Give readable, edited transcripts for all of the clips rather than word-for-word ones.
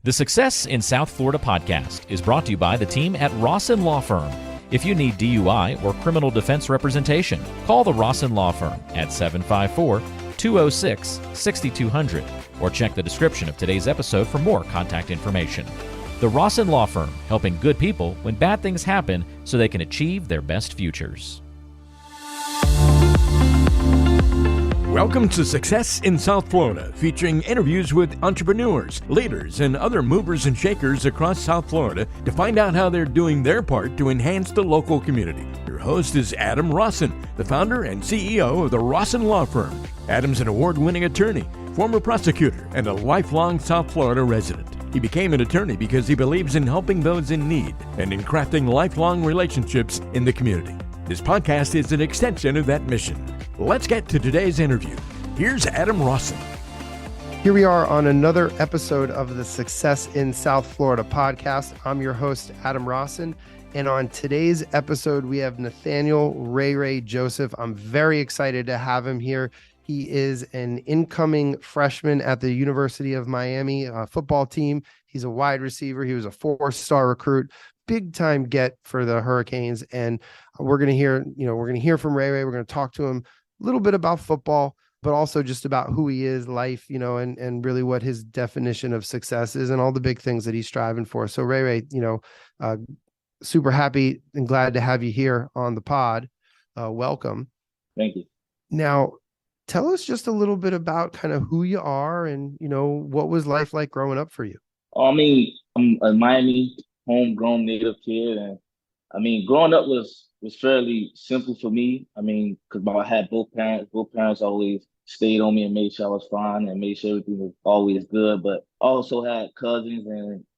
The Success in South Florida podcast is brought to you by the team at Rawson Law Firm. If you need DUI or criminal defense representation, call the Rawson Law Firm at 754-206-6200 or check the description of today's episode for more contact information. The Rawson Law Firm, helping good people when bad things happen so they can achieve their best futures. Welcome to Success in South Florida, featuring interviews with entrepreneurs, leaders, and other movers and shakers across South Florida to find out how they're doing their part to enhance the local community. Your host is Adam Rawson, the founder and CEO of the Rawson Law Firm. Adam's an award-winning attorney, former prosecutor, and a lifelong South Florida resident. He became an attorney because he believes in helping those in need and in crafting lifelong relationships in the community. This podcast is an extension of that mission. Let's get to today's interview. Here's Adam Rawson. Here we are on another episode of the Success in South Florida podcast. I'm your host, Adam Rawson. And on today's episode, we have Nathaniel Ray Joseph. I'm very excited to have him here. He is an incoming freshman at the University of Miami football team. He's a wide receiver. He was a 4-star recruit, big time get for the Hurricanes. And we're going to hear from Ray. We're going to talk to him a little bit about football, but also just about who he is, life, and really what his definition of success is and all the big things that he's striving for. So Ray, super happy and glad to have you here on the pod. Welcome. Thank you. Now, tell us just a little bit about kind of who you are and, what was life like growing up for you? I'm a Miami homegrown native kid. And growing up was fairly simple for me. Because I had both parents. Both parents always stayed on me and made sure I was fine and made sure everything was always good. But I also had cousins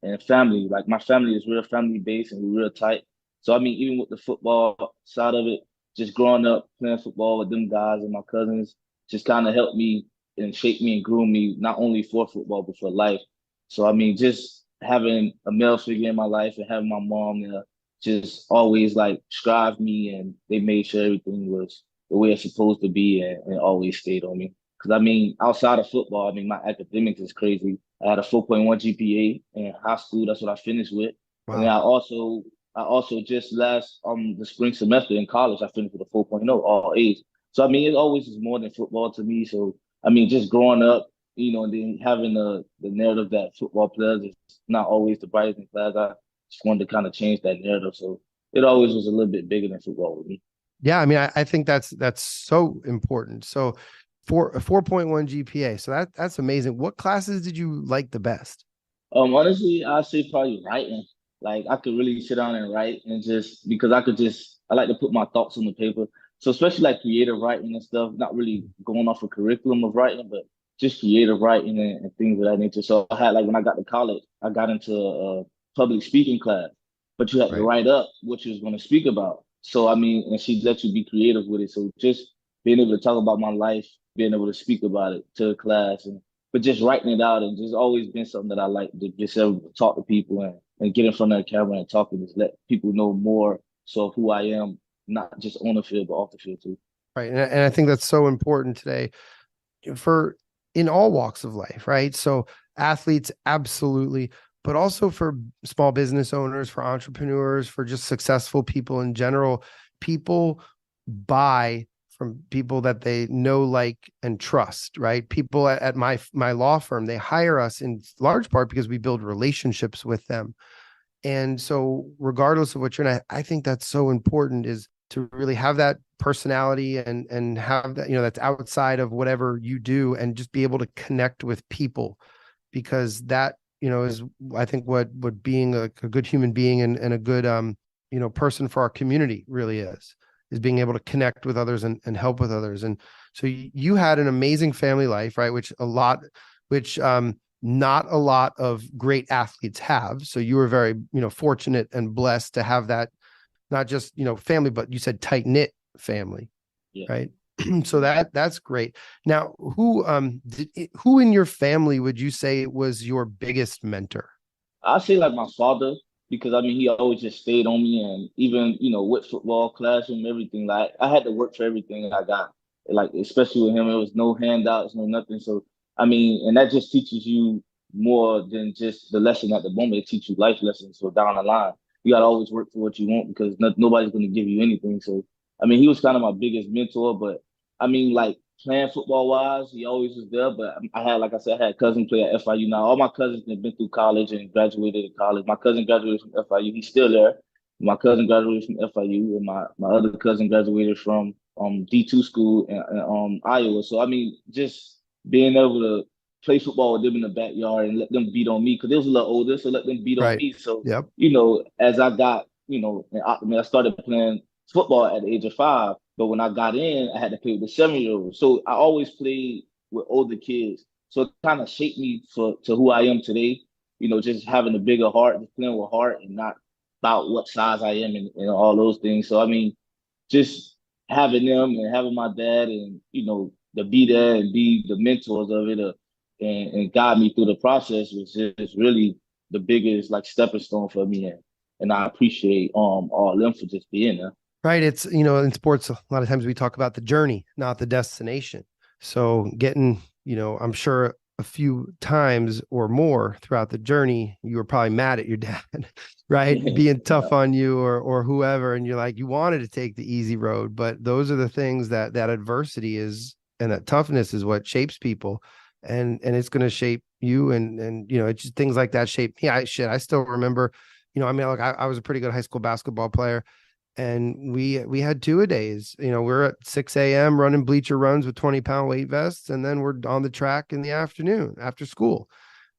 and family. Like my family is real family based and we're real tight. So even with the football side of it, just growing up playing football with them guys and my cousins just kind of helped me and shaped me and grew me not only for football but for life. So just having a male figure in my life and having my mom there just always strive me, and they made sure everything was the way it's supposed to be and always stayed on me. Because outside of football, my academics is crazy. I had a 4.1 GPA in high school. That's what I finished with. Wow. And I also just last the spring semester in college, I finished with a 4.0 all A's. So it always is more than football to me. So just growing up, and then having the narrative that football players is not always the brightest in class. I just wanted to kind of change that narrative. So it always was a little bit bigger than football with me. Yeah, I think that's so important. So for a 4.1 GPA, so that's amazing. What classes did you like the best? Honestly, I'd say probably writing. I could really sit down and write and just because I like to put my thoughts on the paper. So especially creative writing and stuff, not really going off a curriculum of writing, but just creative writing and things of that nature. So I had when I got to college, I got into a public speaking class, but you had to write up what you was going to speak about. So and she let you be creative with it. So just being able to talk about my life, being able to speak about it to the class, but just writing it out and just always been something that I like to just able to talk to people and get in front of the camera and talk and just let people know more so of who I am, not just on the field, but off the field too. Right. And I think that's so important today in all walks of life, right? So athletes, absolutely, but also for small business owners, for entrepreneurs, for just successful people in general. People buy from people that they know, like, and trust, right? People at my law firm, they hire us in large part because we build relationships with them. And so regardless of what you're in, I think that's so important, is to really have that personality and have that, that's outside of whatever you do, and just be able to connect with people, because that, is I think what being a good human being and a good, person for our community really is being able to connect with others and help with others. And so you had an amazing family life, right? Which not a lot of great athletes have. So you were very, fortunate and blessed to have that, not just, family, but you said tight-knit family, right? So that's great. Now, who in your family would you say was your biggest mentor? I'd say my father, because he always just stayed on me, and even, with football, classroom, everything, I had to work for everything I got. Especially with him, it was no handouts, no nothing. So, and that just teaches you more than just the lesson at the moment. It teach you life lessons. So down the line, you got to always work for what you want because nobody's going to give you anything. So, I mean, he was kind of my biggest mentor, but I mean, like playing football wise, he always was there. But I had, like I said, I had cousins play at FIU. Now, all my cousins have been through college and graduated in college. My cousin graduated from FIU. He's still there. My cousin graduated from FIU, and my other cousin graduated from D2 school in Iowa. So, I mean, just being able to play football with them in the backyard and let them beat on me because they was a little older, so let them beat on Right. me. So, Yep. as I got, I started playing football at the age of 5, but when I got in, I had to play with the 7-year-olds. So I always played with older kids. So it kind of shaped me to who I am today. Just having a bigger heart, just playing with heart and not about what size I am and all those things. So I mean, just having them and having my dad and to be there and be the mentors of it and guide me through the process was just really the biggest like stepping stone for me and I appreciate all of them for just being there. Right. It's, in sports, a lot of times we talk about the journey, not the destination. So getting, I'm sure a few times or more throughout the journey, you were probably mad at your dad, right? Being tough on you or whoever. And you're like, you wanted to take the easy road, but those are the things that adversity is, and that toughness is what shapes people. And it's going to shape you. And it's just things like that shape me. I still remember, look, I was a pretty good high school basketball player. And we had 2-a-days, we're at 6 a.m. running bleacher runs with 20-pound weight vests. And then we're on the track in the afternoon after school.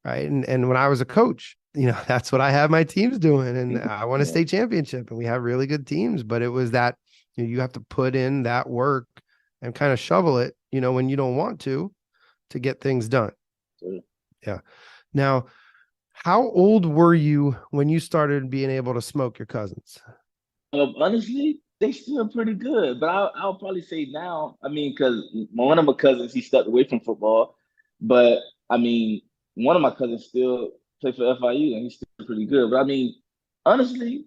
Right. And when I was a coach, that's what I have my teams doing. And I won a state championship and we have really good teams. But it was that you have to put in that work and kind of shovel it, when you don't want to get things done. Yeah. Now, how old were you when you started being able to smoke your cousins? Honestly, they still pretty good, but I'll probably say now. I mean, because one of my cousins he stepped away from football, but I mean, one of my cousins still plays for FIU and he's still pretty good. But I mean, honestly,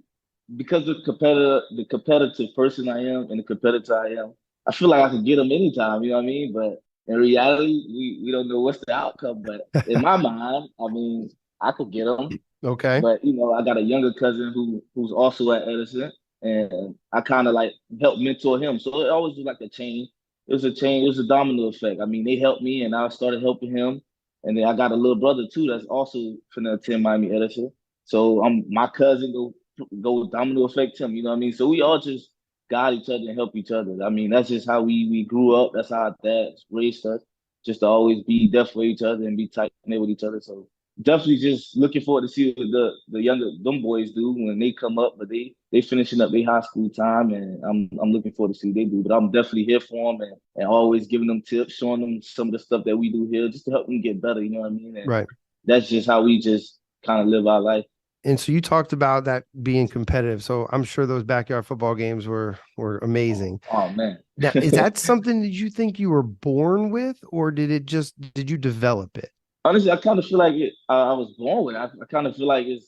because the competitive person I am and the competitor I am, I feel like I could get them anytime. You know what I mean? But in reality, we don't know what's the outcome. But in my mind, I mean, I could get them. Okay. But I got a younger cousin who's also at Edison. And I kind of like helped mentor him. So it always was like a chain. It was a chain. It was a domino effect. I mean, they helped me and I started helping him. And then I got a little brother too that's also finna attend Miami Edison. So my cousin go domino effect him, you know what I mean? So we all just guide each other and help each other. I mean, that's just how we grew up. That's how our dads raised us, just to always be there for each other and be tight knit with each other. So definitely just looking forward to see what the younger them boys do when they come up, but they finishing up their high school time, and I'm looking forward to see what they do. But I'm definitely here for them and always giving them tips, showing them some of the stuff that we do here, just to help them get better. You know what I mean? And right. That's just how we just kind of live our life. And so you talked about that being competitive. So I'm sure those backyard football games were amazing. Oh man. Now, is that something that you think you were born with, or did you develop it? Honestly, I kind of feel like I was born with it. I kind of feel like it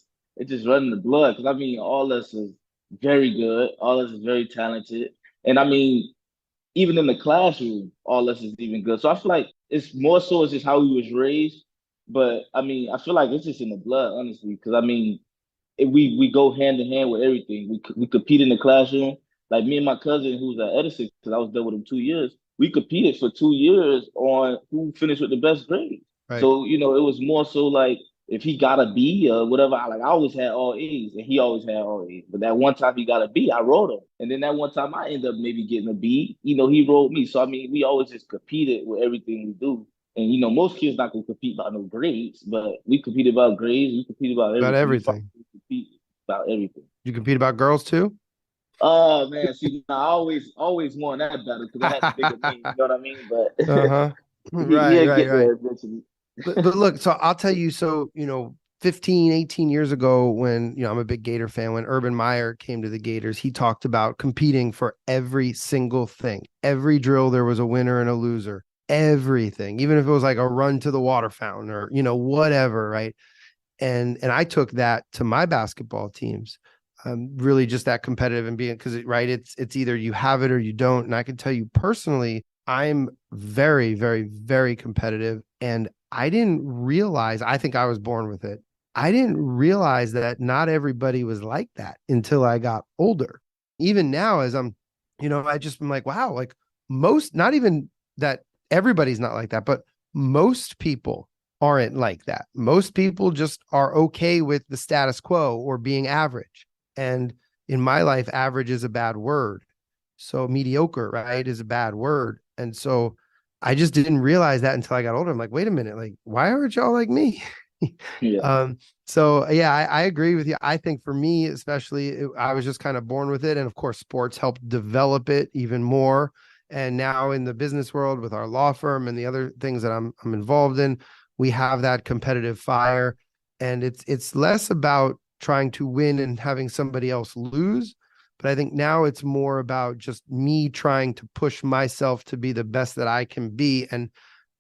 just running the blood. Because I mean, all of us is very good. All of us is very talented. And I mean, even in the classroom, all of us is even good. So I feel like it's more so it's just how we was raised. But I mean, I feel like it's just in the blood, honestly. Because I mean, we go hand in hand with everything. We compete in the classroom. Like me and my cousin, who's at Edison, because I was there with him 2 years. We competed for 2 years on who finished with the best grade. Right. So, it was more so like if he got a B or whatever, I always had all A's and he always had all A's. But that one time he got a B, I wrote him. And then that one time I ended up maybe getting a B, he wrote me. So, I mean, we always just competed with everything we do. And, most kids not going to compete about no grades, but we compete about grades. We compete about everything. About everything. We compete about everything. You compete about girls too? Oh, man. See, I always won that battle because I had bigger me, you know what I mean? But Right. But look, so I'll tell you, 15, 18 years ago when, I'm a big Gator fan, when Urban Meyer came to the Gators, he talked about competing for every single thing. Every drill, there was a winner and a loser, everything, even if it was like a run to the water fountain or, whatever. Right. And I took that to my basketball teams. Really just that competitive and being, because it's either you have it or you don't. And I can tell you personally, I'm very, very, very competitive And I didn't realize, I think I was born with it. I didn't realize that not everybody was like that until I got older. Even now, as I'm, I just been like, wow, like most, not even that everybody's not like that, but most people aren't like that. Most people just are okay with the status quo or being average. And in my life, average is a bad word. So mediocre, right, is a bad word. And so I just didn't realize that until I got older. I'm like, wait a minute, like, why aren't y'all like me? Yeah. So yeah, I agree with you. I think for me, especially, I was just kind of born with it. And of course, sports helped develop it even more. And now in the business world with our law firm and the other things that I'm involved in, we have that competitive fire. And it's less about trying to win and having somebody else lose. But I think now it's more about just me trying to push myself to be the best that I can be. And,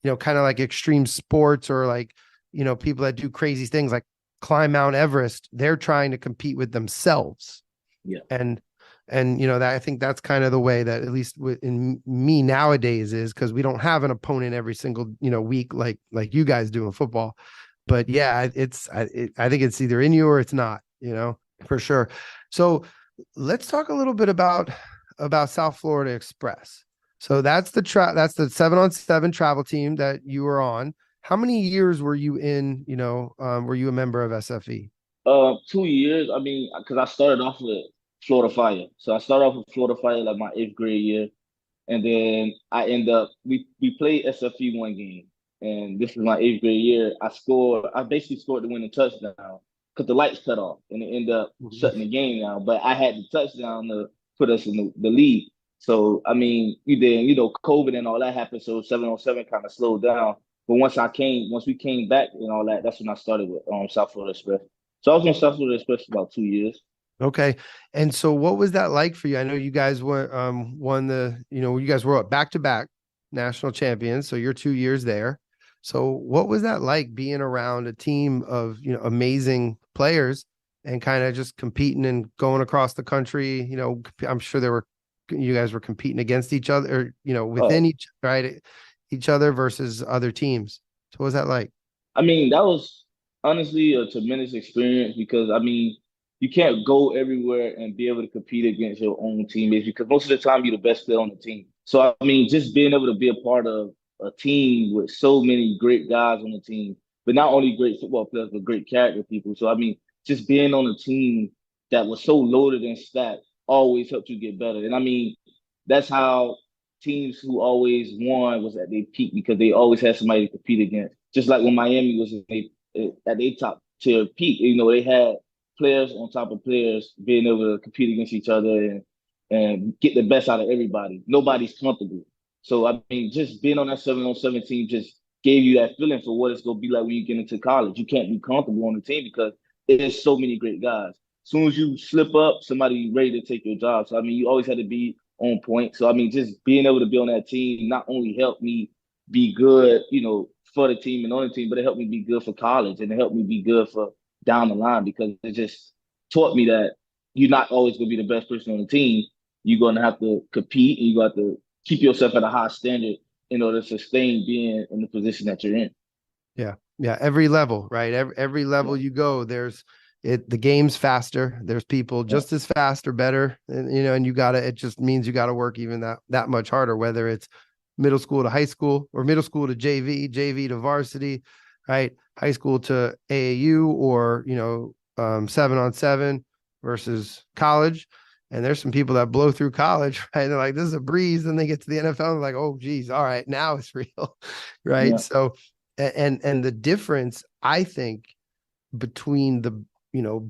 kind of like extreme sports or like, people that do crazy things like climb Mount Everest, they're trying to compete with themselves. Yeah. And that I think that's kind of the way that at least in me nowadays is, because we don't have an opponent every single, week like you guys do in football. But yeah, I think it's either in you or it's not, for sure. So let's talk a little bit about South Florida Express. So that's the 7-on-7 travel team that you were on. How many years were you in, were you a member of SFE? 2 years. I mean, because I started off with Florida Fire. So I started off with Florida Fire like my eighth grade year. And then I end up we played SFE one game. And this was my eighth grade year. I basically scored the winning touchdown because the lights cut off and it ended up shutting the game down. But I had the touchdown to put us in the lead. So I mean, COVID and all that happened. So 7-on-7 kind of slowed down. But once we came back and all that, that's when I started with South Florida Express. So I was in South Florida Express for about 2 years. Okay. And so what was that like for you? I know you guys won you guys were back-to-back national champions. So you're 2 years there. So what was that like being around a team of, amazing players and kind of just competing and going across the country? I'm sure you guys were competing against each other, or, within each other versus other teams. So what was that like? I mean, that was honestly a tremendous experience because I mean, you can't go everywhere and be able to compete against your own teammates because most of the time you're the best player on the team. So I mean, just being able to be a part of a team with so many great guys on the team, but not only great football players, but great character people. So I mean, just being on a team that was so loaded and stacked always helped you get better. And I mean, that's how teams who always won was at their peak because they always had somebody to compete against. Just like when Miami was at their top tier peak, they had players on top of players being able to compete against each other and get the best out of everybody. Nobody's comfortable. So I mean, just being on that 7-on-7 team just gave you that feeling for what it's gonna be like when you get into college. You can't be comfortable on the team because there's so many great guys. As soon as you slip up, somebody ready to take your job. So I mean, you always had to be on point. So I mean, just being able to be on that team not only helped me be good, for the team and on the team, but it helped me be good for college and it helped me be good for down the line because it just taught me that you're not always going to be the best person on the team. You're going to have to compete and you got to keep yourself at a high standard in order to sustain being in the position that you're in. Yeah. Yeah. Every level, right? Every level you go, the game's faster. There's people just as fast or better. And it just means you got to work even that much harder, whether it's middle school to high school or middle school to JV to varsity, right? High school to AAU or, 7-on-7 versus college. And there's some people that blow through college, right? They're like, this is a breeze. And they get to the NFL and like, oh, geez, all right, now it's real, right? Yeah. So, and the difference, I think, between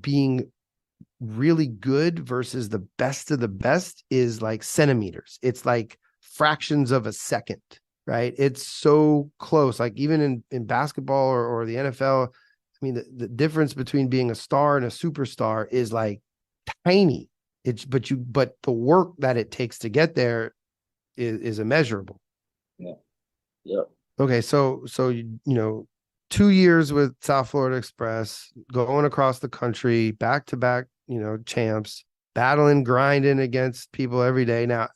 being really good versus the best of the best is like centimeters. It's like fractions of a second, right? It's so close. Like even in basketball or the NFL, I mean, the difference between being a star and a superstar is like tiny. But the work that it takes to get there is immeasurable. Yeah. Yeah. Okay. So 2 years with South Florida Express, going across the country, back to back, champs, battling, grinding against people every day. Now,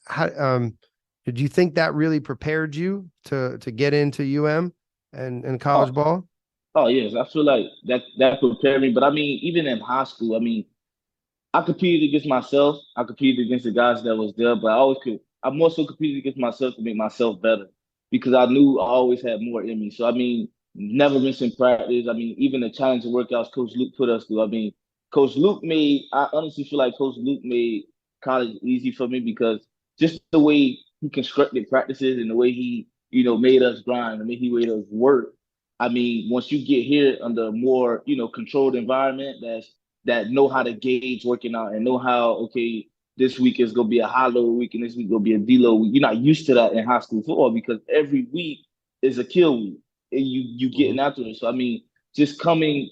did you think that really prepared you to get into UM? and Oh, college ball? oh yes, I feel like that prepared me. But I mean, even in high school, I mean, I competed against myself. I competed against the guys that was there, but I always could. I more so competed against myself to make myself better because I knew I always had more in me. So I mean, never missing practice. I mean, even the challenging workouts Coach Luke put us through. I mean, Coach Luke made. I honestly feel like Coach Luke made college easy for me because just the way he constructed practices and the way he, made us grind and the way he made us work. I mean, once you get here under a more, controlled environment that know how to gauge working out and know how, okay, this week is gonna be a high low week and this week gonna be a deload week. You're not used to that in high school football because every week is a kill week and you getting Mhm. after it. So I mean, just coming,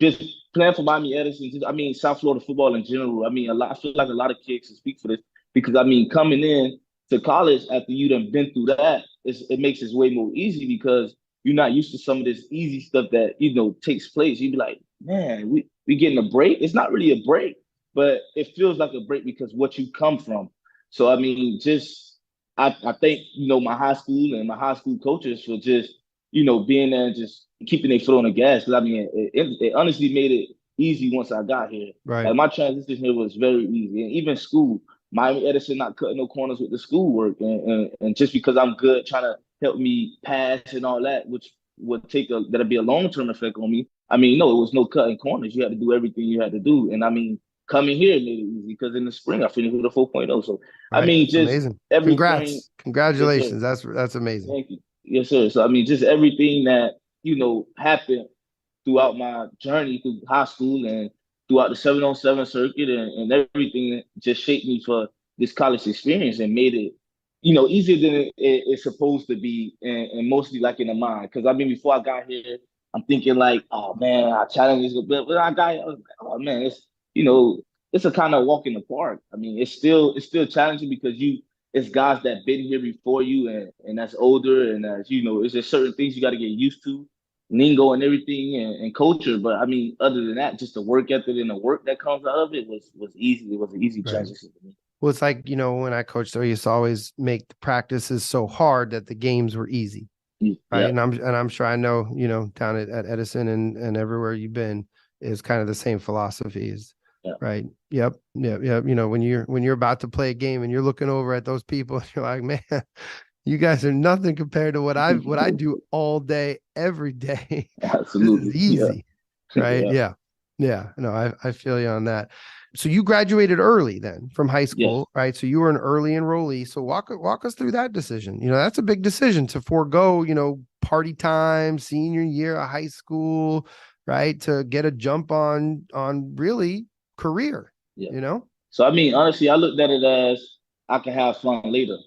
just playing for Miami Edison, I mean South Florida football in general. I mean, I feel like a lot of kids can speak for this because I mean, coming in to college after you done been through that, it makes it way more easy because you're not used to some of this easy stuff that takes place. You'd be like, man, we getting a break. It's not really a break, but it feels like a break because what you come from. So I mean, just I think my high school and my high school coaches for just being there and just keeping their foot on the gas. Because I mean, it honestly made it easy once I got here. Right. Like my transition here was very easy, and even school. Miami Edison not cutting no corners with the schoolwork, and just because I'm good trying to help me pass and all that, which would that'll be a long-term effect on me. I mean, no, it was no cutting corners. You had to do everything you had to do. And I mean, coming here made it easy because in the spring I finished with a 4.0. So I Right. mean, That's just amazing. everything. Congrats. Yes, sir. Congratulations. That's amazing. Thank you. Yes, sir. So I mean, just everything that, happened throughout my journey through high school and throughout the 7-on-7 circuit and everything just shaped me for this college experience and made it, easier than it's supposed to be and mostly like in the mind. Because I mean, before I got here, I'm thinking like, oh man, I challenge this, but when I got here, I was like, oh man, you know, it's a kind of walk in the park. I mean, it's still challenging because it's guys that been here before you and that's older and as it's just certain things you got to get used to lingo and everything and culture. But I mean, other than that, just the work ethic and the work that comes out of it was easy. It was an easy Right. transition for me. Well, it's like, when I coached, I used to always make the practices so hard that the games were easy. Right. Yeah, And I'm sure I know, down at Edison and everywhere you've been is kind of the same philosophy is yeah, right. Yep. Yep. Yep. When you're about to play a game and you're looking over at those people, you're like, man, you guys are nothing compared to what I do all day, every day. This is absolutely. Yeah, easy. Right. yeah, Yeah. Yeah. No, I feel you on that. So you graduated early then from high yes. school, right? So you were an early enrollee. So walk us through that decision. That's a big decision to forego, party time, senior year of high school, right? To get a jump on really Yeah. career, Yeah. you know? So I mean, honestly, I looked at it as I can have fun later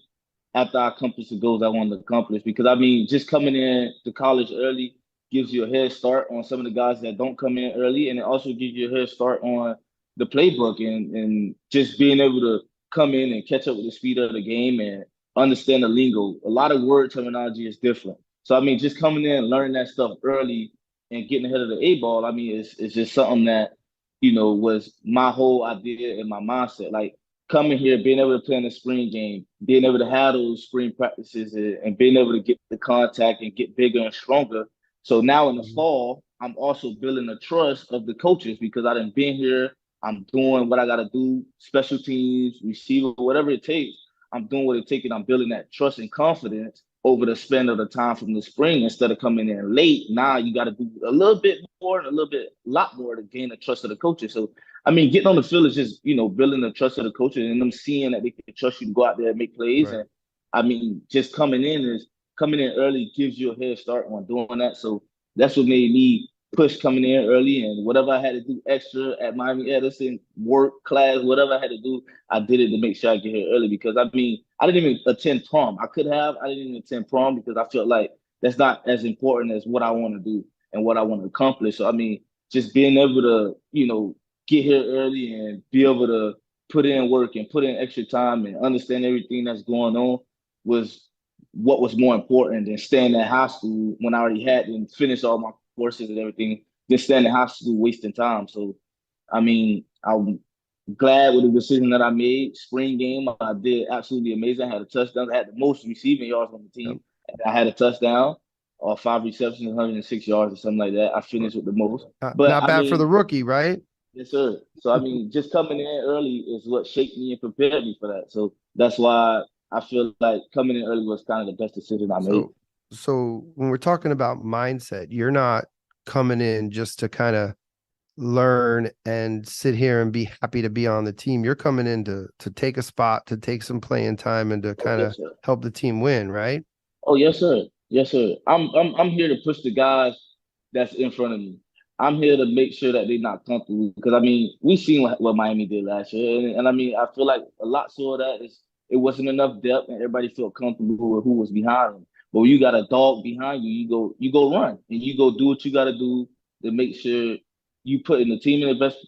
after I accomplish the goals I want to accomplish. Because I mean, just coming in to college early gives you a head start on some of the guys that don't come in early, and it also gives you a head start on the playbook and just being able to come in and catch up with the speed of the game and understand the lingo. A lot of word terminology is different. So I mean, just coming in and learning that stuff early and getting ahead of the A ball, I mean, it's just something that was my whole idea and my mindset. Like coming here, being able to play in the spring game, being able to have those spring practices and being able to get the contact and get bigger and stronger. So now in the Mhm. fall, I'm also building the trust of the coaches because I done been here. I'm doing what I got to do, special teams, receiver, whatever it takes. I'm doing what it takes and I'm building that trust and confidence over the span of the time from the spring instead of coming in late. Now you got to do a little bit more and a lot more to gain the trust of the coaches. So I mean, getting on the field is just, building the trust of the coaches and them seeing that they can trust you to go out there and make plays. Right. And I mean, just coming in early gives you a head start on doing that. So that's what made me push coming in early and whatever I had to do extra at Miami Edison, work, class, whatever I had to do, I did it to make sure I get here early because I mean, I didn't even attend prom. I could have, I didn't even attend prom because I felt like that's not as important as what I want to do and what I want to accomplish. So I mean, just being able to, get here early and be able to put in work and put in extra time and understand everything that's going on was what was more important than staying at high school when I already had and finished all my courses and everything, than staying in high school wasting time. So, I mean, I'm glad with the decision that I made. Spring game, I did absolutely amazing. I had a touchdown. I had the most receiving yards on the Yep. team. And I had a touchdown. or 5 receptions, 106 yards or something like that. I finished with the most. But Not I bad for the mean, rookie, right? yes, sir. So I mean, just coming in early is what shaped me and prepared me for that. So that's why I feel like coming in early was kind of the best decision I made. So when we're talking about mindset, you're not coming in just to kind of learn and sit here and be happy to be on the team. You're coming in to take a spot, to take some playing time, and to Oh, kind of yes, sir. help the team win, right? Oh, yes, sir. Yes, sir. I'm here to push the guys that's in front of me. I'm here to make sure that they're not comfortable because I mean we seen what Miami did last year, and I mean I feel like a lot so of that is it wasn't enough depth and everybody felt comfortable with who was behind them. But when you got a dog behind you, you go run and you go do what you got to do to make sure you put in the team in the best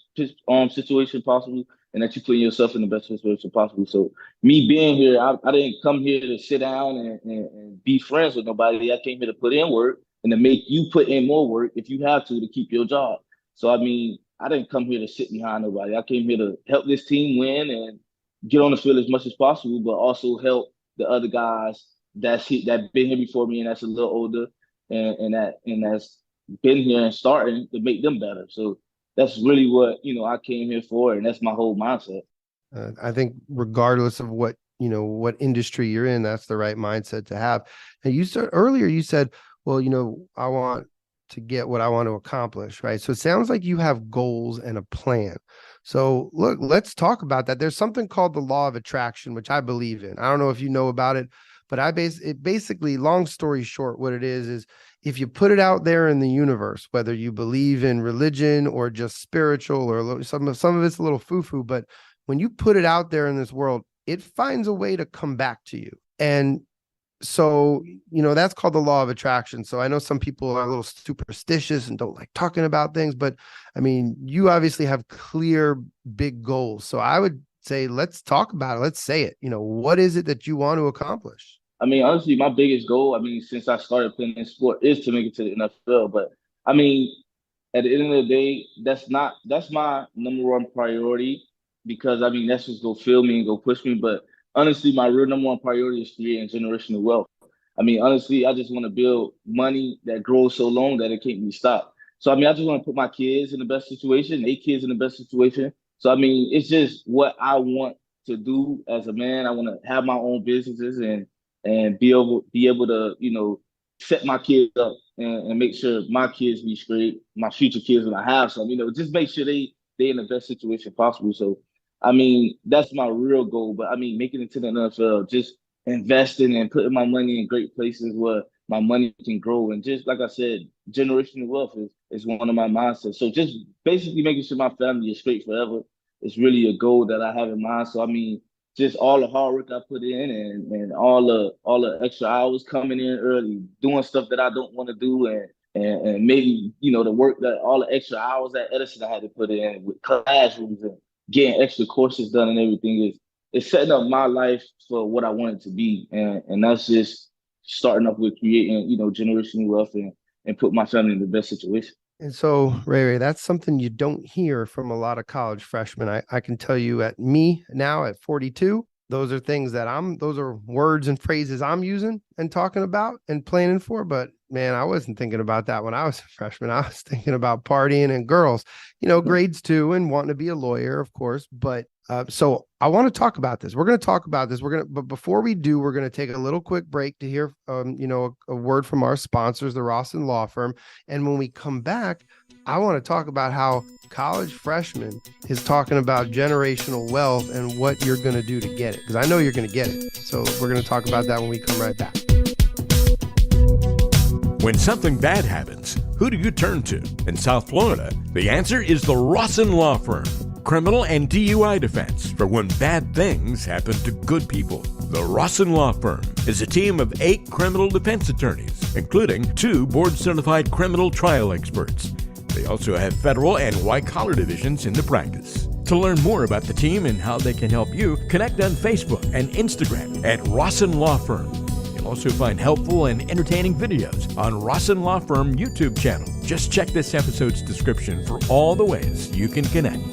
situation possible and that you put yourself in the best situation possible. So me being here, I didn't come here to sit down and be friends with nobody. I came here to put in work and to make you put in more work if you have to keep your job. So I mean, I didn't come here to sit behind nobody. I came here to help this team win and get on the field as much as possible, but also help the other guys that been here before me and that's a little older and that's been here and starting to make them better. So that's really what I came here for, and that's my whole mindset. I think regardless of what what industry you're in, that's the right mindset to have. And you said earlier, you said, well, I want to get what I want to accomplish, right? So it sounds like you have goals and a plan. So look, let's talk about that. There's something called the law of attraction, which I believe in. I don't know if you know about it, but it basically, long story short, what it is if you put it out there in the universe, whether you believe in religion or just spiritual or some of it's a little foo-foo, but when you put it out there in this world, it finds a way to come back to you. And so, that's called the law of attraction. So I know some people are a little superstitious and don't like talking about things, but I mean, you obviously have clear, big goals. So I would say, let's talk about it. Let's say it. What is it that you want to accomplish? I mean, honestly, my biggest goal, I mean, since I started playing this sport is to make it to the NFL. But I mean, at the end of the day, that's my number one priority because I mean, that's what's gonna fill me and go push me. But honestly, my real number one priority is creating generational wealth. I mean, honestly, I just want to build money that grows so long that it can't be stopped. So I mean, I just want to put my kids in the best situation, 8 kids in the best situation. So I mean, it's just what I want to do as a man. I want to have my own businesses and be able to set my kids up and make sure my kids be straight, my future kids when I have some, just make sure they in the best situation possible. So I mean, that's my real goal. But I mean, making it to the NFL, just investing and putting my money in great places where my money can grow. And just like I said, generational wealth is one of my mindsets. So just basically making sure my family is straight forever is really a goal that I have in mind. So I mean, just all the hard work I put in and all the extra hours coming in early, doing stuff that I don't want to do and maybe, the work that all the extra hours at Edison I had to put in with classrooms and getting extra courses done and everything is setting up my life for what I want it to be. And that's just starting up with creating, generational wealth and put my family in the best situation. And so, Ray, that's something you don't hear from a lot of college freshmen. I can tell you at 42, those are things that those are words and phrases I'm using and talking about and planning for. But man, I wasn't thinking about that when I was a freshman. I was thinking about partying and girls, grades 2 and wanting to be a lawyer, of course. But so I want to talk about this. We're going to talk about this. But before we do, we're going to take a little quick break to hear, a word from our sponsors, the Rawson Law Firm. And when we come back, I want to talk about how college freshman is talking about generational wealth and what you're going to do to get it. Because I know you're going to get it. So we're going to talk about that when we come right back. When something bad happens, who do you turn to? In South Florida, the answer is the Rawson Law Firm. Criminal and DUI defense for when bad things happen to good people. The Rawson Law Firm is a team of 8 criminal defense attorneys, including 2 board-certified criminal trial experts. They also have federal and white-collar divisions in the practice. To learn more about the team and how they can help you, connect on Facebook and Instagram at Rawson Law Firm. You'll also find helpful and entertaining videos on Rawson Law Firm YouTube channel. Just check this episode's description for all the ways you can connect.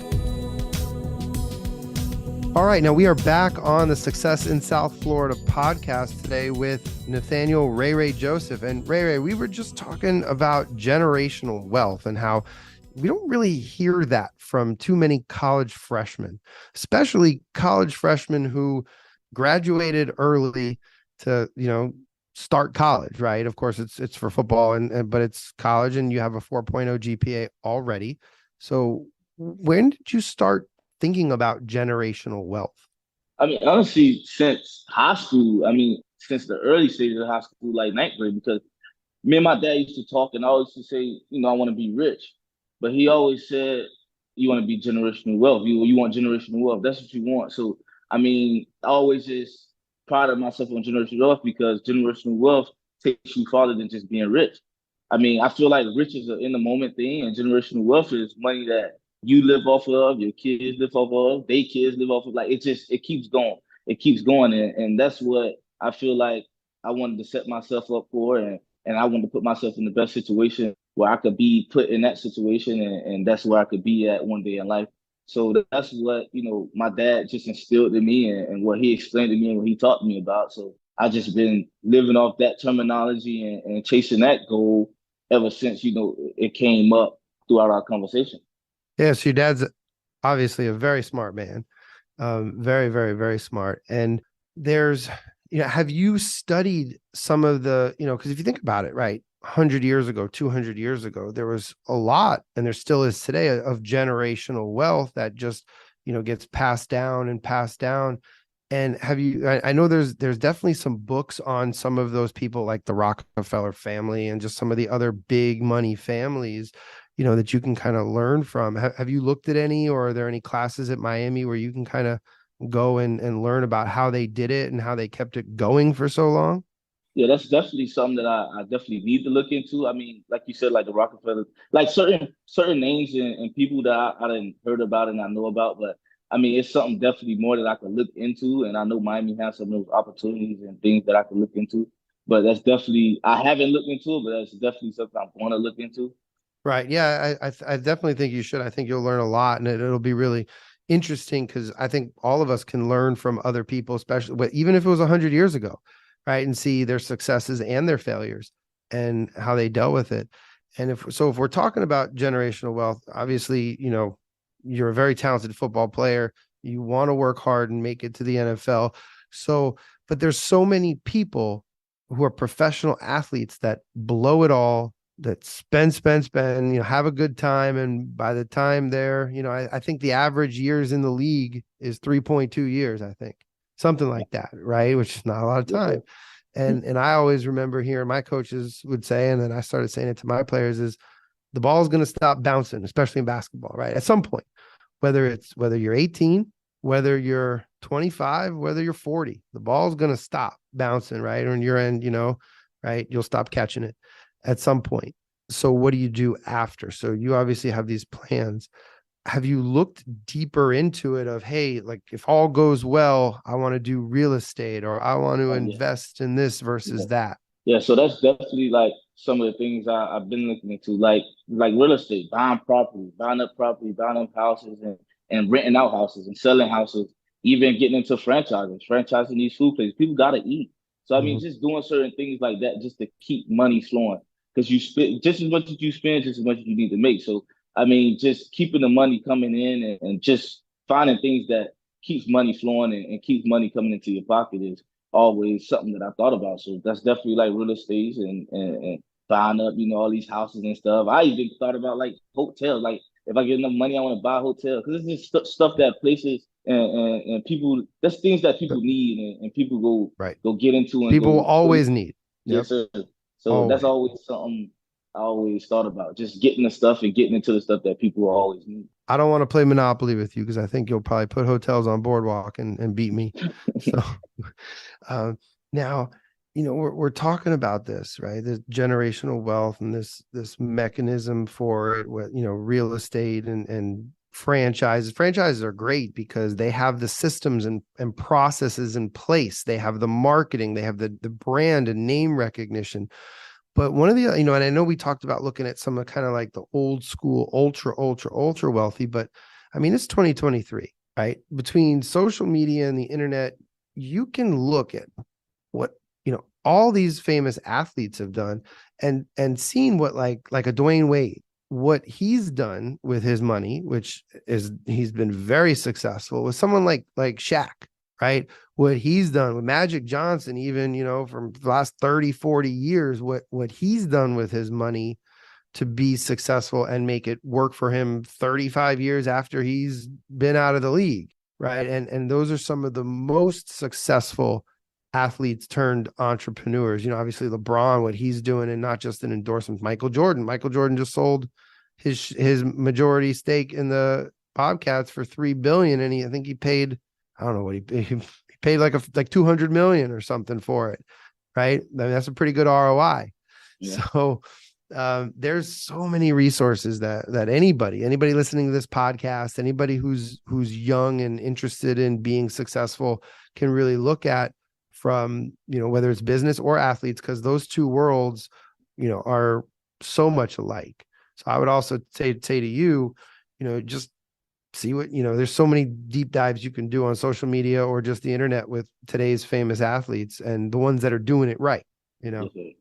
All right, now we are back on the Success in South Florida podcast today with Nathaniel Ray Joseph. And Ray, we were just talking about generational wealth and how we don't really hear that from too many college freshmen, especially college freshmen who graduated early to, start college, right? Of course, it's for football, but it's college and you have a 4.0 GPA already. So when did you start thinking about generational wealth? I mean, honestly, since high school, since the early stages of high school, like ninth grade, because me and my dad used to talk and I always used to say, I want to be rich. But he always said, you want to be generational wealth. You want generational wealth. That's what you want. So, I always just prided myself on generational wealth because generational wealth takes you farther than just being rich. I feel like riches are in the moment thing, and generational wealth is money that you live off of, your kids live off of, they kids live off of. Like it keeps going. It keeps going. And that's what I feel like I wanted to set myself up for, and I wanted to put myself in the best situation where I could be put in that situation, and that's where I could be at one day in life. So that's what, my dad just instilled in me and what he explained to me and what he taught me about. So I just been living off that terminology and chasing that goal ever since, it came up throughout our conversation. Yeah, so your dad's obviously a very smart man, very, very, very smart. And there's, have you studied some of the, because if you think about it, right, 100 years ago, 200 years ago, there was a lot, and there still is today, of generational wealth that just, gets passed down and passed down. And have you, I know there's definitely some books on some of those people, like the Rockefeller family and just some of the other big money families, that you can kind of learn from. Have you looked at any, or are there any classes at Miami where you can kind of go and learn about how they did it and how they kept it going for so long? Yeah, that's definitely something that I definitely need to look into. Like you said, like the Rockefeller, like certain names and people that I didn't heard about and I know about, but it's something definitely more that I could look into. And I know Miami has some of those opportunities and things that I could look into. But that's definitely, I haven't looked into it, but that's definitely something I want to look into. Right. Yeah, I definitely think you should. I think you'll learn a lot, and it'll be really interesting because I think all of us can learn from other people, especially even if it was 100 years ago, right? And see their successes and their failures and how they dealt with it. And if we're talking about generational wealth, obviously, you're a very talented football player. You want to work hard and make it to the NFL. So, but there's so many people who are professional athletes that blow it all, that spend, have a good time. And by the time they're, I think the average years in the league is 3.2 years, I think, something like that, right? Which is not a lot of time. And I always remember hearing my coaches would say, and then I started saying it to my players, is the ball is going to stop bouncing, especially in basketball, right? At some point, whether you're 18, whether you're 25, whether you're 40, the ball is going to stop bouncing, right? Or in your end, right, you'll stop catching it at some point. So what do you do after? So you obviously have these plans. Have you looked deeper into it of, hey, like if all goes well, I want to do real estate, or I want to invest in this versus that? Yeah, so that's definitely like some of the things I've been looking into, like real estate, buying property, buying up houses and renting out houses and selling houses, even getting into franchising these food places. People got to eat. So, just doing certain things like that just to keep money flowing, because you spend just as much as you spend, just as much as you need to make. So, just keeping the money coming in and just finding things that keeps money flowing and keeps money coming into your pocket is always something that I thought about. So that's definitely like real estate and buying up, all these houses and stuff. I even thought about like hotels. Like if I get enough money, I want to buy a hotel, because it's just stuff that places and people, that's things that people need and people go get into. And people will always need. Yes, sir. So that's always something I always thought about, just getting the stuff and getting into the stuff that people always need. I don't want to play Monopoly with you because I think you'll probably put hotels on Boardwalk and beat me. So now, we're talking about this, right? This generational wealth and this mechanism for it, with, real estate and franchises. Franchises are great because they have the systems and processes in place. They have the marketing, they have the brand and name recognition. But one of the, and I know we talked about looking at some of kind of like the old school, ultra wealthy, but it's 2023. right? Between social media and the internet, you can look at what, all these famous athletes have done and seen what like a Dwayne Wade, what he's done with his money, which is he's been very successful with someone like Shaq, right? What he's done with Magic Johnson, even, from the last 30, 40 years, what he's done with his money to be successful and make it work for him 35 years after he's been out of the league, right? And those are some of the most successful athletes turned entrepreneurs. Obviously LeBron, what he's doing, and not just an endorsement. Michael Jordan just sold his majority stake in the Bobcats for $3 billion, and I think he paid, I don't know what he paid, like 200 million or something for it, right? I mean, that's a pretty good ROI. Yeah. So there's so many resources that anybody listening to this podcast, anybody who's young and interested in being successful can really look at, from, whether it's business or athletes, because those two worlds, are so much alike. So I would also say to you, just see what, there's so many deep dives you can do on social media or just the internet with today's famous athletes, and the ones that are doing it right,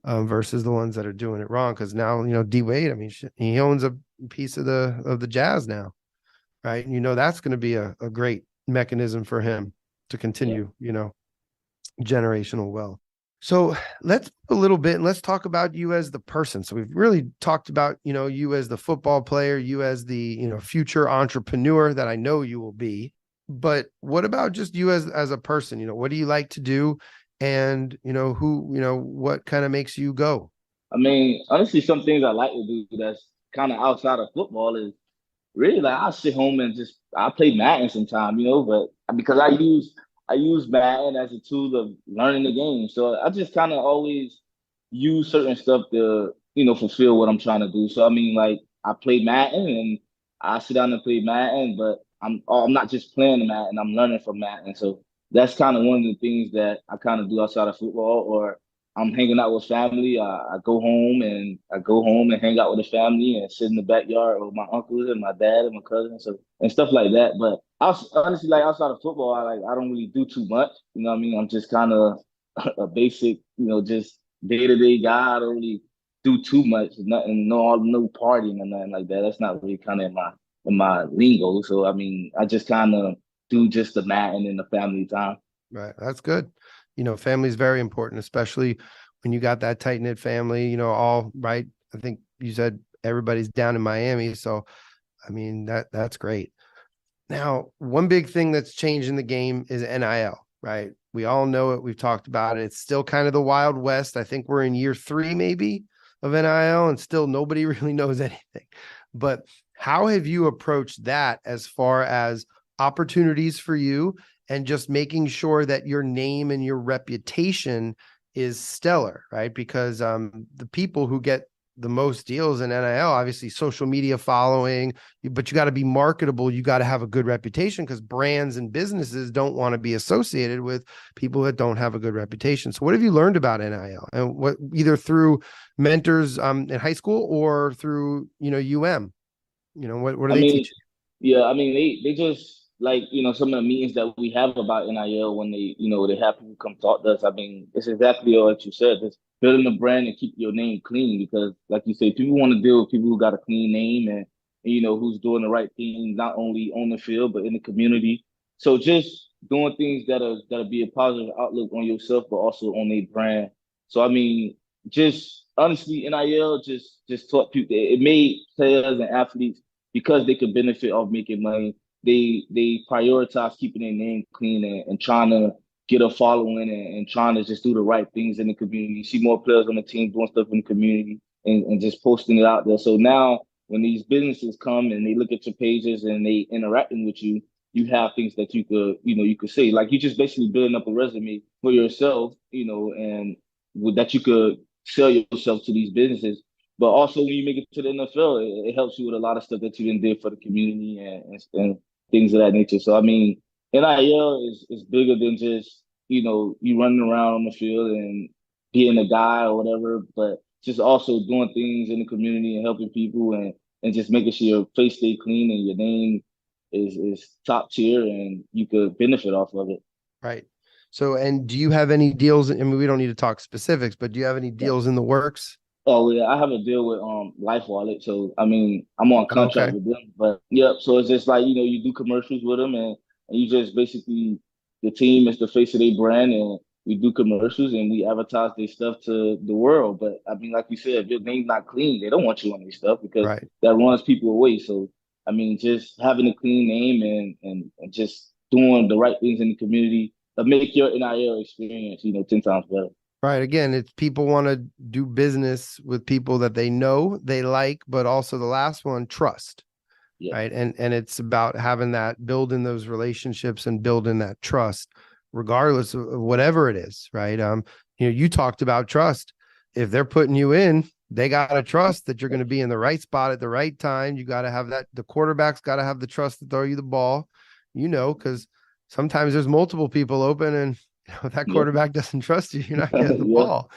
versus the ones that are doing it wrong. Because now, D Wade, I mean, he owns a piece of the Jazz now, right? And that's going to be a great mechanism for him to continue, generational wealth. So let's a little bit, and let's talk about you as the person. So we've really talked about, you as the football player, you as the, future entrepreneur that I know you will be. But what about just you as a person? What do you like to do? And, what kind of makes you go? I mean, honestly, some things I like to do that's kind of outside of football is really like I sit home and I play Madden sometime, but because I use Madden as a tool of learning the game. So I just kind of always use certain stuff to, fulfill what I'm trying to do. So I mean, like I play Madden and I sit down and play Madden, but I'm not just playing the Madden, I'm learning from Madden. So that's kind of one of the things that I kind of do outside of football. Or I'm hanging out with family. I go home and hang out with the family and sit in the backyard with my uncles and my dad and my cousins and stuff like that. But honestly, like outside of football, I don't really do too much. You know what I mean? I'm just kind of a basic, just day-to-day guy. I don't really do too much. Nothing, no partying or nothing like that. That's not really kind of in my lingo. So I mean, I just kind of do just the Madden and the family time. Right. That's good. Family is very important, especially when you got that tight knit family, all right. I think you said everybody's down in Miami. So, I mean, that's great. Now, one big thing that's changed in the game is NIL, right? We all know it. We've talked about it. It's still kind of the Wild West. I think we're in year 3 maybe of NIL, and still nobody really knows anything. But how have you approached that as far as opportunities for you and just making sure that your name and your reputation is stellar, right? Because the people who get the most deals in NIL, obviously social media following, but you got to be marketable. You got to have a good reputation, because brands and businesses don't want to be associated with people that don't have a good reputation. So what have you learned about NIL, and what, either through mentors in high school or through, UM, what do they teach you? Yeah, I mean, they just, like, some of the meetings that we have about NIL when they have people come talk to us. I mean, it's exactly what you said. Just building a brand and keep your name clean, because like you say, people want to deal with people who got a clean name and who's doing the right thing, not only on the field, but in the community. So just doing things that'll be a positive outlook on yourself, but also on their brand. So I mean, just honestly, NIL just taught people, it made players and athletes, because they could benefit off making money, they prioritize keeping their name clean and trying to get a following and trying to just do the right things in the community. See more players on the team doing stuff in the community and just posting it out there. So now when these businesses come and they look at your pages and they interacting with you, you have things that you could say. Like, you just basically building up a resume for yourself, and that you could sell yourself to these businesses. But also when you make it to the NFL, it helps you with a lot of stuff that you didn't do for the community and things of that nature. So I mean, NIL is bigger than just, you running around on the field and being a guy or whatever, but just also doing things in the community and helping people and just making sure your face stay clean and your name is top tier, and you could benefit off of it. Right. So, and do you have any deals? I mean, we don't need to talk specifics, but do you have any Yeah. deals in the works? Oh yeah, I have a deal with Life Wallet, so I mean I'm on contract Okay. with them. But yep, so it's just like you do commercials with them, and you just basically the team is the face of their brand, and we do commercials and we advertise their stuff to the world. But I mean, like you said, if your name's not clean, they don't want you on their stuff because Right. that runs people away. So I mean, just having a clean name and just doing the right things in the community make your NIL experience 10 times better. Right. Again, it's people want to do business with people that they know, they like, but also the last one, trust. Yeah. Right. And it's about having that, building those relationships and building that trust, regardless of whatever it is. Right. You talked about trust. If they're putting you in, they got to trust that you're going to be in the right spot at the right time. You got to have that. The quarterback's got to have the trust to throw you the ball, because sometimes there's multiple people open, and if that quarterback doesn't trust you, you're not getting the ball.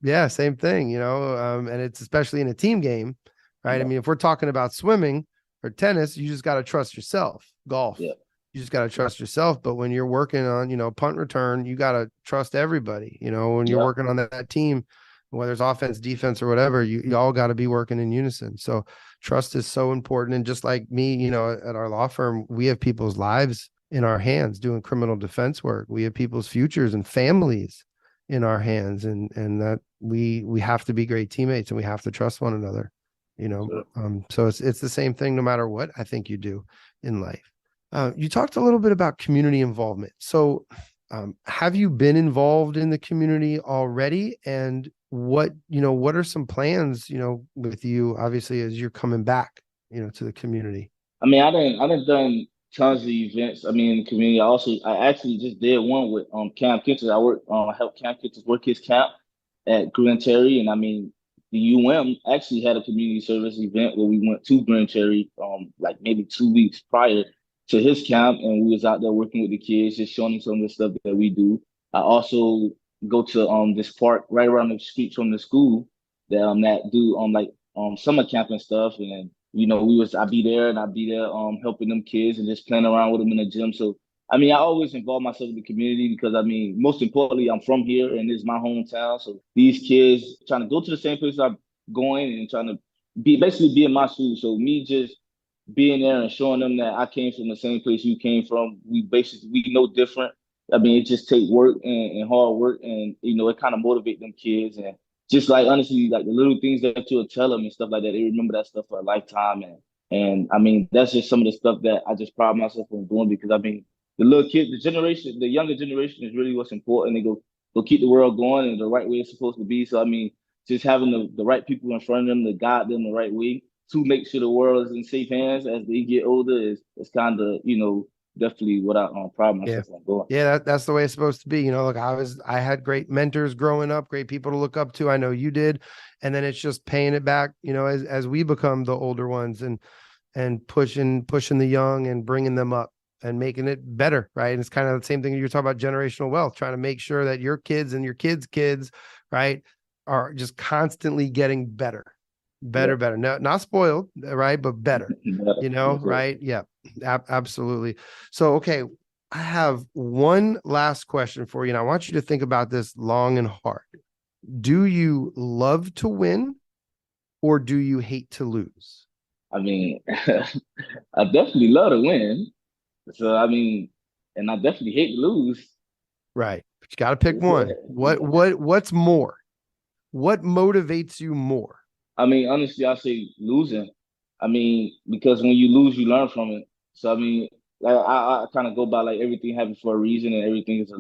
Yeah, same thing, and it's especially in a team game, right? Yeah. I mean, if we're talking about swimming or tennis, you just got to trust yourself. Golf, you just got to trust yourself. But when you're working on, punt return, you got to trust everybody, when you're working on that team, whether it's offense, defense, or whatever, you all got to be working in unison. So trust is so important. And just like me, at our law firm, we have people's lives in our hands doing criminal defense work. We have people's futures and families in our hands, and that we have to be great teammates and we have to trust one another, so it's the same thing no matter what I think you do in life. You talked a little bit about community involvement. So have you been involved in the community already? And what are some plans, with you, obviously, as you're coming back, to the community? I mean, I didn't done tons of events. I mean, in the community. I actually just did one with Cam Kinters. I helped Cam Kinters work his camp at Grand Cherry, and I mean, the UM actually had a community service event where we went to Grand Cherry, like maybe 2 weeks prior to his camp, and we was out there working with the kids, just showing them some of the stuff that we do. I also go to this park right around the street from the school that do summer camp and stuff, and I'd be there helping them kids and just playing around with them in the gym. So I mean, I always involve myself in the community because I mean, most importantly, I'm from here and it's my hometown. So these kids trying to go to the same place I'm going and trying to be in my shoes. So me just being there and showing them that I came from the same place you came from, we know different. I mean, it just takes work and hard work, and it kind of motivate them kids, and just like honestly, like the little things that you'll tell them and stuff like that, they remember that stuff for a lifetime. And I mean, that's just some of the stuff that I just pride myself on doing, because I mean, the little kids, the younger generation is really what's important. They go keep the world going in the right way it's supposed to be. So I mean, just having the right people in front of them to guide them the right way to make sure the world is in safe hands as they get older is kind of definitely what I pride myself on doing. Yeah, that's the way it's supposed to be. Look, I had great mentors growing up, great people to look up to. I know you did. And then it's just paying it back, as we become the older ones and pushing the young and bringing them up and making it better. Right. And it's kind of the same thing you're talking about, generational wealth, trying to make sure that your kids and your kids' kids, right, are just constantly getting better. Better. No, not spoiled, right? But better, right? Yeah, absolutely. So, okay, I have one last question for you, and I want you to think about this long and hard. Do you love to win, or do you hate to lose? I mean, I definitely love to win. So, I mean, and I definitely hate to lose. Right, but you got to pick one. What's more? What motivates you more? I mean, honestly, I say losing. I mean, because when you lose, you learn from it. So I mean, like I kind of go by like everything happens for a reason, and everything is a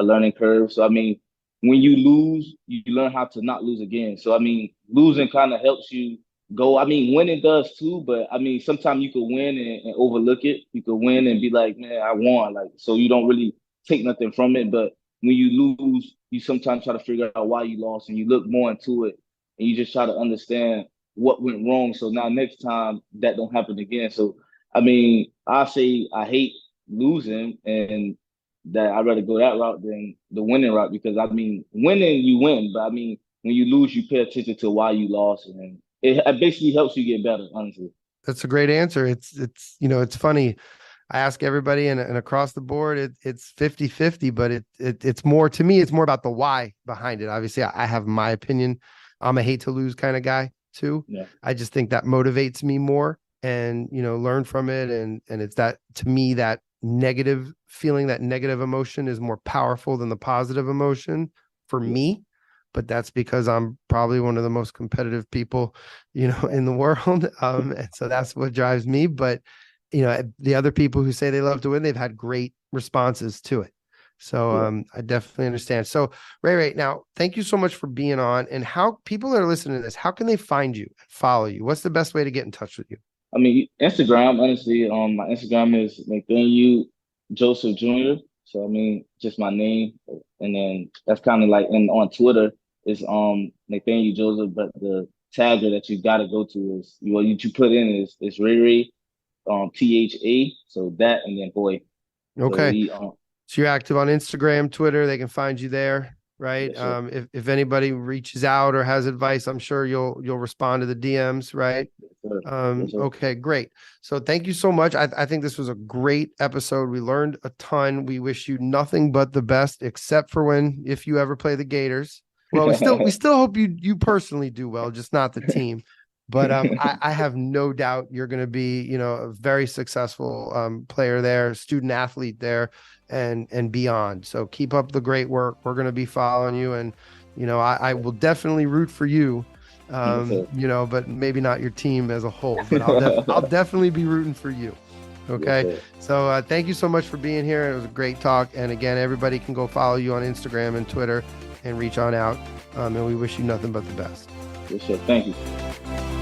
learning curve. So I mean, when you lose, you learn how to not lose again. So I mean, losing kind of helps you go. I mean, winning does too, but I mean, sometimes you could win and overlook it. You could win and be like, man, I won. Like, so you don't really take nothing from it. But when you lose, you sometimes try to figure out why you lost, and you look more into it. And you just try to understand what went wrong, so now next time that don't happen again. So I mean, I say I hate losing, and that I'd rather go that route than the winning route, because I mean, winning you win, but I mean, when you lose, you pay attention to why you lost, and it basically helps you get better, honestly. That's a great answer. It's, it's funny. I ask everybody and across the board, it's 50-50, but it's more, to me, it's more about the why behind it. Obviously I have my opinion. I'm a hate to lose kind of guy too. Yeah. I just think that motivates me more and, learn from it. And it's that, to me, that negative feeling, that negative emotion is more powerful than the positive emotion for me. But that's because I'm probably one of the most competitive people, in the world. And so that's what drives me. But, the other people who say they love to win, they've had great responses to it. So I definitely understand. So Ray, now, thank you so much for being on. And how people that are listening to this, how can they find you, follow you? What's the best way to get in touch with you? I mean, Instagram, honestly, my Instagram is Nathaniel Joseph Jr. So I mean, just my name, and then that's kind of like, and on Twitter is Nathaniel Joseph, but the tagger that you got to go to is what you put in is Ray, THA. So that, and then boy. Okay. So you're active on Instagram, Twitter. They can find you there, right? Yes, sir. If anybody reaches out or has advice, I'm sure you'll respond to the DMs, right? Yes, sir. Yes, sir. Okay, great. So thank you so much. I think this was a great episode. We learned a ton. We wish you nothing but the best, except for if you ever play the Gators. Well, we still hope you personally do well, just not the team. But I have no doubt you're going to be, a very successful player there, student athlete there, and beyond. So keep up the great work. We're going to be following you, and I will definitely root for you. But maybe not your team as a whole. But I'll definitely be rooting for you. Okay. Yes, so thank you so much for being here. It was a great talk. And again, everybody can go follow you on Instagram and Twitter and reach on out. And we wish you nothing but the best. Yes, sir. Thank you.